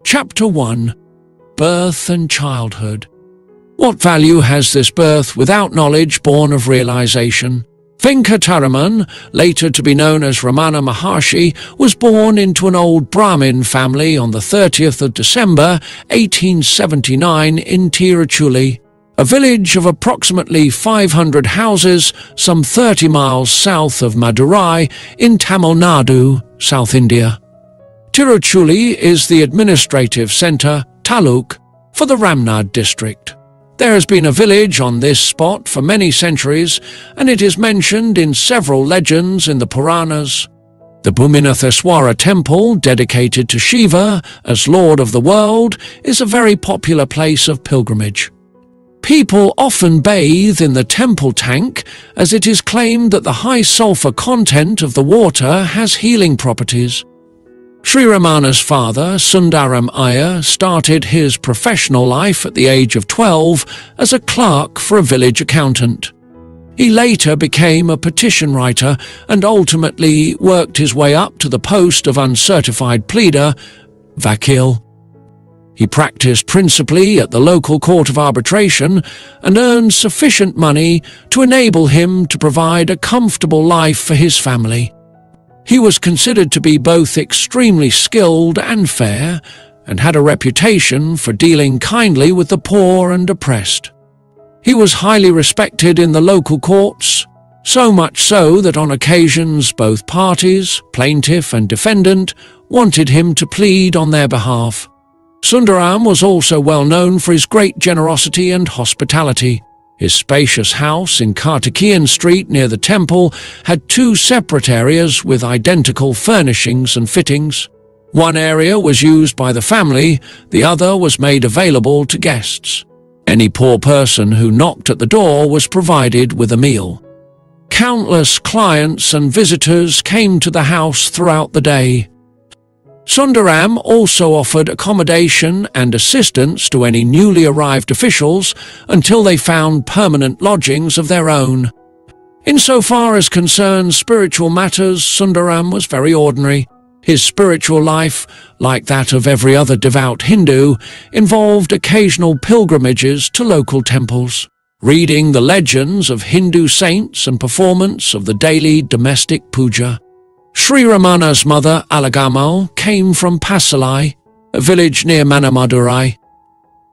Chapter 1. Birth and Childhood. What value has this birth without knowledge born of realization? Venkataraman, later to be known as Ramana Maharshi, was born into an old Brahmin family on the 30th of December 1879 in Tiruchuli, a village of approximately 500 houses some 30 miles south of Madurai in Tamil Nadu, South India. Tiruchuli is the administrative centre, taluk, for the Ramnad district. There has been a village on this spot for many centuries, and it is mentioned in several legends in the Puranas. The Bhuminatheswara temple, dedicated to Shiva as Lord of the world, is a very popular place of pilgrimage. People often bathe in the temple tank, as it is claimed that the high sulfur content of the water has healing properties. Sri Ramana's father, Sundaram Iyer, started his professional life at the age of 12 as a clerk for a village accountant. He later became a petition writer and ultimately worked his way up to the post of uncertified pleader, vakil. He practiced principally at the local court of arbitration and earned sufficient money to enable him to provide a comfortable life for his family. He was considered to be both extremely skilled and fair, and had a reputation for dealing kindly with the poor and oppressed. He was highly respected in the local courts, so much so that on occasions both parties, plaintiff and defendant, wanted him to plead on their behalf. Sundaram was also well known for his great generosity and hospitality. His spacious house in Kartikeyan Street near the temple had two separate areas with identical furnishings and fittings. One area was used by the family, the other was made available to guests. Any poor person who knocked at the door was provided with a meal. Countless clients and visitors came to the house throughout the day. Sundaram also offered accommodation and assistance to any newly arrived officials until they found permanent lodgings of their own. Insofar as concerns spiritual matters, Sundaram was very ordinary. His spiritual life, like that of every other devout Hindu, involved occasional pilgrimages to local temples, reading the legends of Hindu saints and performance of the daily domestic puja. Sri Ramana's mother, Alagamal, came from Pasalai, a village near Manamadurai.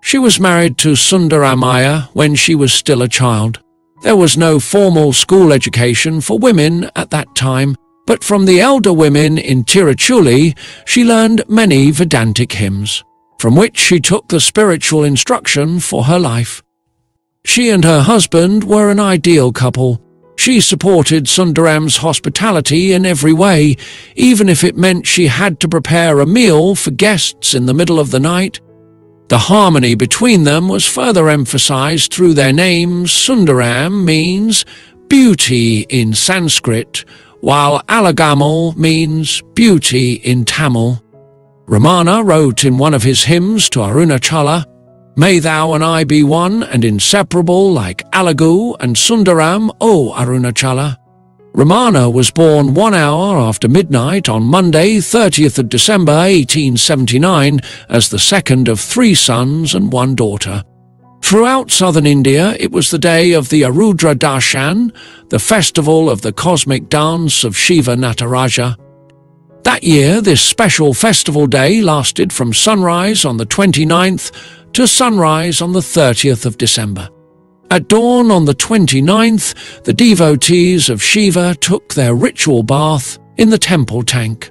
She was married to Sundaram Iyer when she was still a child. There was no formal school education for women at that time, but from the elder women in Tiruchuli, she learned many Vedantic hymns, from which she took the spiritual instruction for her life. She and her husband were an ideal couple. She supported Sundaram's hospitality in every way, even if it meant she had to prepare a meal for guests in the middle of the night. The harmony between them was further emphasized through their names. Sundaram means beauty in Sanskrit, while Alagamal means beauty in Tamil. Ramana wrote in one of his hymns to Arunachala, "May thou and I be one and inseparable like Alagu and Sundaram, O Arunachala." Ramana was born 1 hour after midnight on Monday, 30th of December 1879, as the second of 3 sons and 1 daughter. Throughout southern India, it was the day of the Arudra Darshan, the festival of the cosmic dance of Shiva Nataraja. That year, this special festival day lasted from sunrise on the 29th to sunrise on the 30th of December. At dawn on the 29th, the devotees of Shiva took their ritual bath in the temple tank.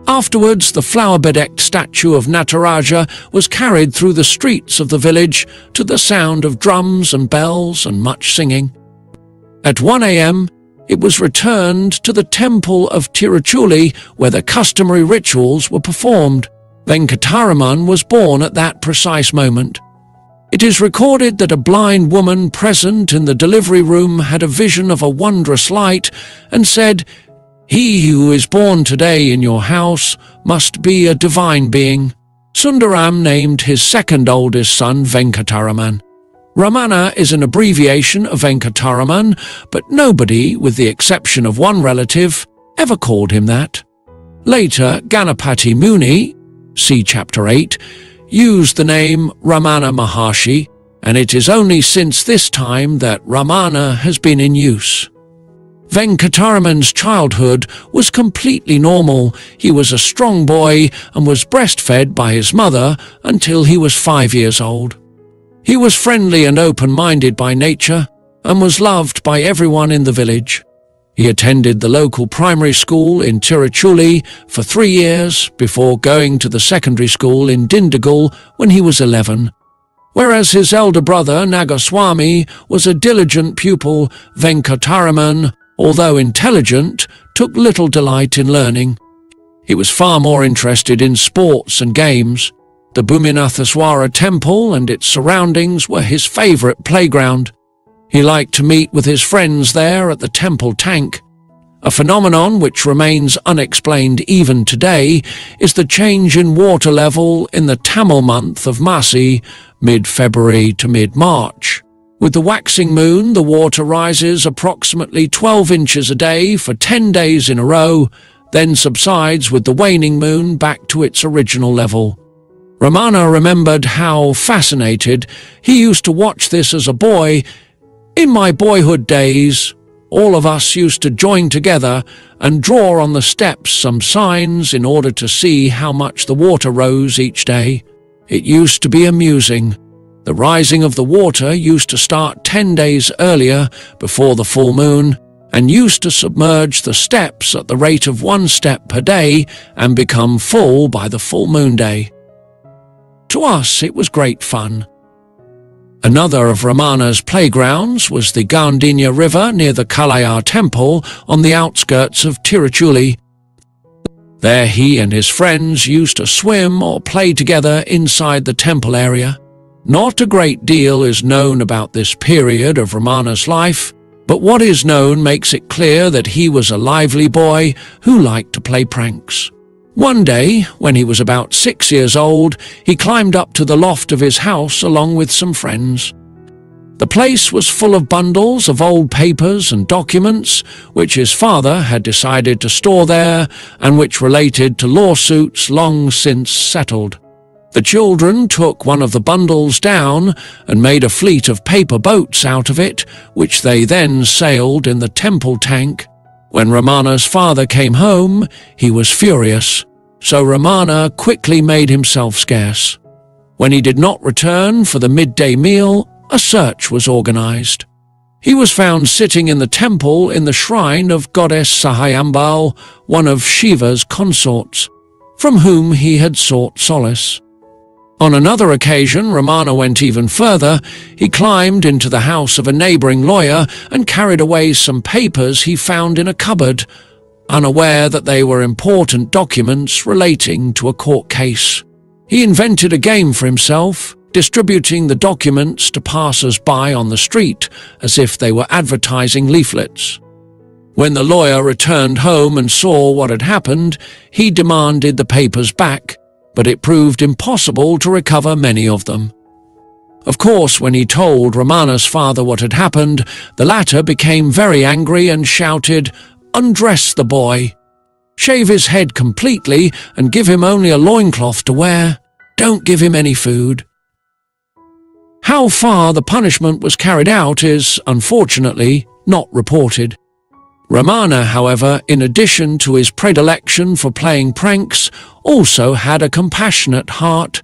Afterwards, the flower-bedecked statue of Nataraja was carried through the streets of the village to the sound of drums and bells and much singing. At 1 a.m., it was returned to the temple of Tiruchuli, where the customary rituals were performed. Venkataraman was born at that precise moment. It is recorded that a blind woman present in the delivery room had a vision of a wondrous light and said, "He who is born today in your house must be a divine being." Sundaram named his second oldest son Venkataraman. Ramana is an abbreviation of Venkataraman, but nobody, with the exception of one relative, ever called him that. Later, Ganapati Muni, see Chapter 8, used the name Ramana Maharshi, and it is only since this time that Ramana has been in use. Venkataraman's childhood was completely normal. He was a strong boy and was breastfed by his mother until he was 5 years old. He was friendly and open-minded by nature and was loved by everyone in the village. He attended the local primary school in Tiruchuli for 3 years before going to the secondary school in Dindigul when he was 11. Whereas his elder brother Nagaswami was a diligent pupil, Venkataraman, although intelligent, took little delight in learning. He was far more interested in sports and games. The Bhuminathaswara temple and its surroundings were his favourite playground. He liked to meet with his friends there at the temple tank. A phenomenon which remains unexplained even today is the change in water level in the Tamil month of Masi, mid-February to mid-March. With the waxing moon, the water rises approximately 12 inches a day for 10 days in a row, then subsides with the waning moon back to its original level. Ramana remembered how fascinated he used to watch this as a boy. In my boyhood days, all of us used to join together and draw on the steps some signs in order to see how much the water rose each day. It used to be amusing. The rising of the water used to start 10 days earlier before the full moon and used to submerge the steps at the rate of 1 step per day and become full by the full moon day. To us, it was great fun. Another of Ramana's playgrounds was the Gaundinya River near the Kalayar temple on the outskirts of Tiruchuli. There he and his friends used to swim or play together inside the temple area. Not a great deal is known about this period of Ramana's life, but what is known makes it clear that he was a lively boy who liked to play pranks. One day, when he was about 6 years old, he climbed up to the loft of his house along with some friends. The place was full of bundles of old papers and documents which his father had decided to store there and which related to lawsuits long since settled. The children took one of the bundles down and made a fleet of paper boats out of it, which they then sailed in the temple tank. When Ramana's father came home, he was furious, so Ramana quickly made himself scarce. When he did not return for the midday meal, a search was organized. He was found sitting in the temple in the shrine of goddess Sahayambal, one of Shiva's consorts, from whom he had sought solace. On another occasion, Ramana went even further. He climbed into the house of a neighboring lawyer and carried away some papers he found in a cupboard, unaware that they were important documents relating to a court case. He invented a game for himself, distributing the documents to passers-by on the street as if they were advertising leaflets. When the lawyer returned home and saw what had happened, he demanded the papers back, but it proved impossible to recover many of them. Of course, when he told Ramana's father what had happened, the latter became very angry and shouted, "Undress the boy! Shave his head completely and give him only a loincloth to wear. Don't give him any food." How far the punishment was carried out is, unfortunately, not reported. Ramana, however, in addition to his predilection for playing pranks, also had a compassionate heart,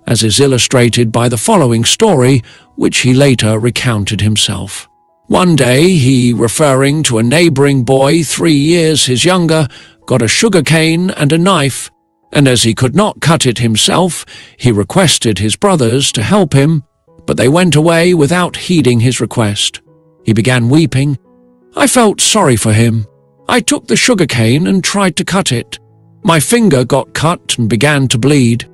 as is illustrated by the following story, which he later recounted himself. One day he, referring to a neighbouring boy 3 years his younger, got a sugarcane and a knife, and as he could not cut it himself, he requested his brothers to help him, but they went away without heeding his request. He began weeping. I felt sorry for him. I took the sugarcane and tried to cut it. My finger got cut and began to bleed.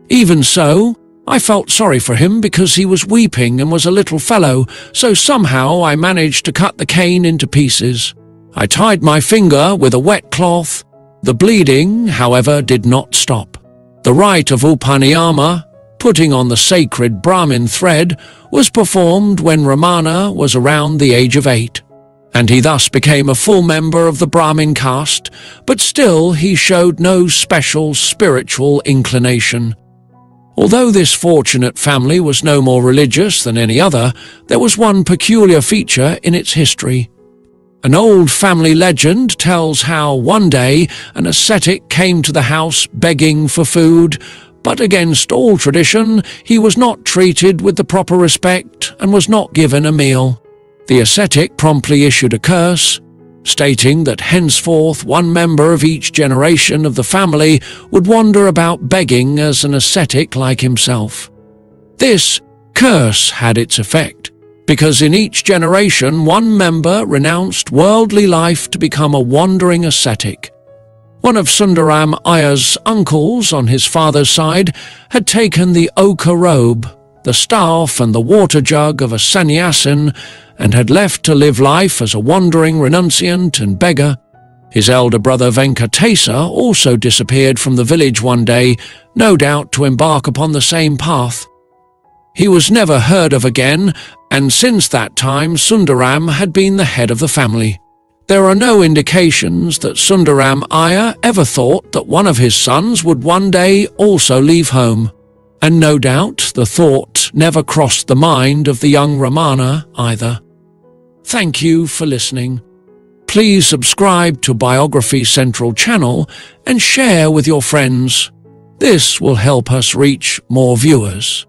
Even so, I felt sorry for him because he was weeping and was a little fellow, so somehow I managed to cut the cane into pieces. I tied my finger with a wet cloth. The bleeding, however, did not stop. The rite of Upaniyama, putting on the sacred Brahmin thread, was performed when Ramana was around the age of 8. and he thus became a full member of the Brahmin caste, but still he showed no special spiritual inclination. Although this fortunate family was no more religious than any other, there was one peculiar feature in its history. An old family legend tells how one day an ascetic came to the house begging for food, but against all tradition, he was not treated with the proper respect and was not given a meal. The ascetic promptly issued a curse, stating that henceforth one member of each generation of the family would wander about begging as an ascetic like himself. This curse had its effect, because in each generation one member renounced worldly life to become a wandering ascetic. One of Sundaram Iyer's uncles on his father's side had taken the ochre robe, the staff and the water jug of a sannyasin, and had left to live life as a wandering renunciant and beggar. His elder brother Venkatesa also disappeared from the village one day, no doubt to embark upon the same path. He was never heard of again, and since that time Sundaram had been the head of the family. There are no indications that Sundaram Iyer ever thought that one of his sons would one day also leave home, and no doubt the thought never crossed the mind of the young Ramana either. Thank you for listening. Please subscribe to Biography Central channel and share with your friends. This will help us reach more viewers.